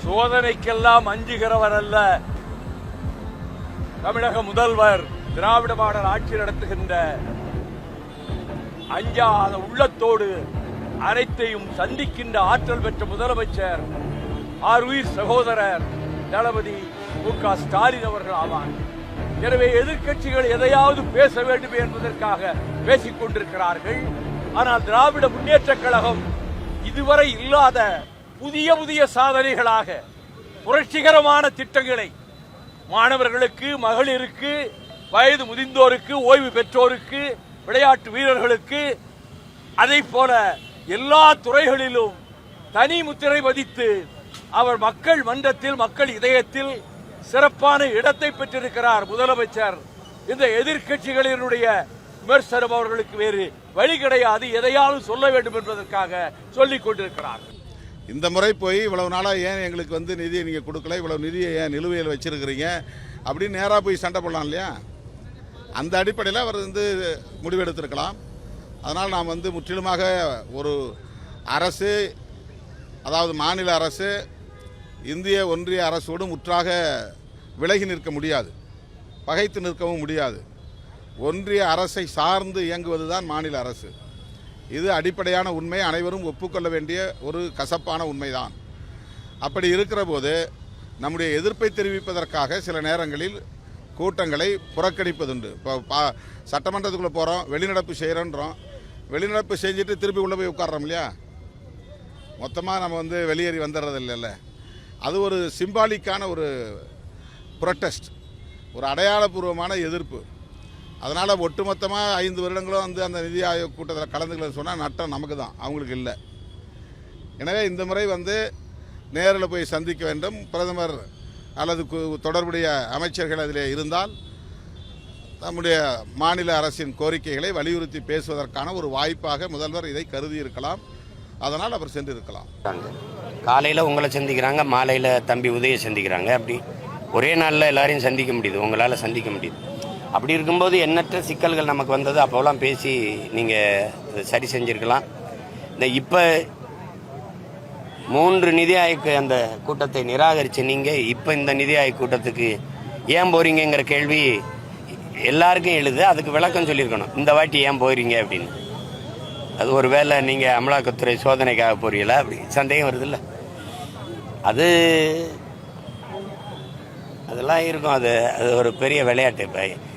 சோதனைக்கெல்லாம் அஞ்சுகிறவர் அல்ல தமிழக முதல்வர். திராவிட மாடல் ஆட்சி நடத்துகின்ற அஞ்சாத உள்ளத்தோடு அனைத்தையும் சந்திக்கின்ற ஆற்றல் பெற்ற முதலமைச்சர் ஆருயிர் சகோதரர் தளபதி மு.க. ஸ்டாலின் அவர்கள் ஆவார். எனவே எதிர்க்கட்சிகள் எதையாவது பேச வேண்டும் என்பதற்காக பேசிக் கொண்டிருக்கிறார்கள். ஆனால் திராவிட முன்னேற்ற கழகம் இதுவரை இல்லாத புதிய புதிய சாதனைகளாக புரட்சிகரமான திட்டங்களை மாணவர்களுக்கு, மகளிருக்கு, வயது முதிர்ந்தோருக்கு, ஓய்வு பெற்றோருக்கு, விளையாட்டு வீரர்களுக்கு, அதை போல எல்லா துறைகளிலும் தனி முத்திரை பதித்து அவர் மக்கள் மன்றத்தில், மக்கள் இதயத்தில் சிறப்பான இடத்தை பெற்றிருக்கிறார் முதலமைச்சர். இந்த எதிர்க்கட்சிகளினுடைய விமர்சனம் அவர்களுக்கு வேறு வழி கிடையாது, எதையாவது சொல்ல வேண்டும் என்பதற்காக சொல்லிக் கொண்டிருக்கிறார். இந்த முறை போய் இவ்வளவு நாளாக ஏன் எங்களுக்கு நிதியை நீங்கள் கொடுக்கல, இவ்வளவு நிதியை ஏன் நிலுவையில் வச்சிருக்கிறீங்க அப்படின்னு நேராக போய் சண்டை போடலாம் இல்லையா? அந்த அடிப்படையில் அவர் முடிவெடுத்திருக்கலாம். அதனால் நாம் முற்றிலுமாக ஒரு அரசு, அதாவது மாநில அரசு இந்திய ஒன்றிய அரசோடு முற்றாக விலகி நிற்க முடியாது, பகைத்து நிற்கவும் முடியாது. ஒன்றிய அரசை சார்ந்து இயங்குவதுதான் மாநில அரசு. இது அடிப்படையான உண்மை, அனைவரும் ஒப்புக்கொள்ள வேண்டிய ஒரு கசப்பான உண்மைதான். அப்படி இருக்கிற போது நம்முடைய எதிர்ப்பை தெரிவிப்பதற்காக சில நேரங்களில் கூட்டங்களை புறக்கணிப்பதுண்டு. இப்போ சட்டமன்றத்துக்குள்ளே போகிறோம், வெளிநடப்பு செய்கிறோன்றோம், வெளிநடப்பு செஞ்சுட்டு திருப்பி உள்ளே போய் உட்கார்றோம் இல்லையா? மொத்தமாக நம்ம வெளியேறி வந்துடுறது இல்லைல்ல. அது ஒரு சிம்பாலிக்கான ஒரு ப்ரொட்டஸ்ட், ஒரு அடையாளபூர்வமான எதிர்ப்பு. அதனால் ஒட்டுமொத்தமாக 5 வருடங்களும் அந்த நிதி ஆயோக் கூட்டத்தில் கலந்துக்கலன்னு சொன்னால் நட்டம் நமக்கு தான், அவங்களுக்கு இல்லை. எனவே இந்த முறை நேரில் போய் சந்திக்க வேண்டும். பிரதமர் அல்லது தொடர்புடைய அமைச்சர்கள் அதில் இருந்தால் நம்முடைய மாநில அரசின் கோரிக்கைகளை வலியுறுத்தி பேசுவதற்கான ஒரு வாய்ப்பாக முதல்வர் இதை கருதி இருக்கலாம். அதனால் அவர் சென்று இருக்கலாம். காலையில் உங்களை சந்திக்கிறாங்க, மாலையில் தம்பி உதய சந்திக்கிறாங்க. அப்படி ஒரே நாளில் எல்லாரையும் சந்திக்க முடியுது, உங்களால் சந்திக்க முடியுது. அப்படி இருக்கும்போது எண்ணற்ற சிக்கல்கள் நமக்கு வந்தது. அப்போலாம் பேசி நீங்கள் சரி செஞ்சுருக்கலாம். இப்போ 3 நிதி ஆயோக் அந்த கூட்டத்தை நிராகரித்து நீங்கள் இப்போ இந்த நிதி ஆயோக் கூட்டத்துக்கு ஏன் போகிறீங்கிற கேள்வி எல்லாருக்கும் எழுது. அதுக்கு விளக்கம் சொல்லியிருக்கணும், இந்த வாட்டி ஏன் போகிறீங்க அப்படின்னு. அது ஒரு வேளை நீங்கள் அமலாக்கத்துறை சோதனைக்காக போகிறீங்களா அப்படி சந்தேகம் வருதில்ல. அதெல்லாம் இருக்கும். அது ஒரு பெரிய விளையாட்டு. இப்போ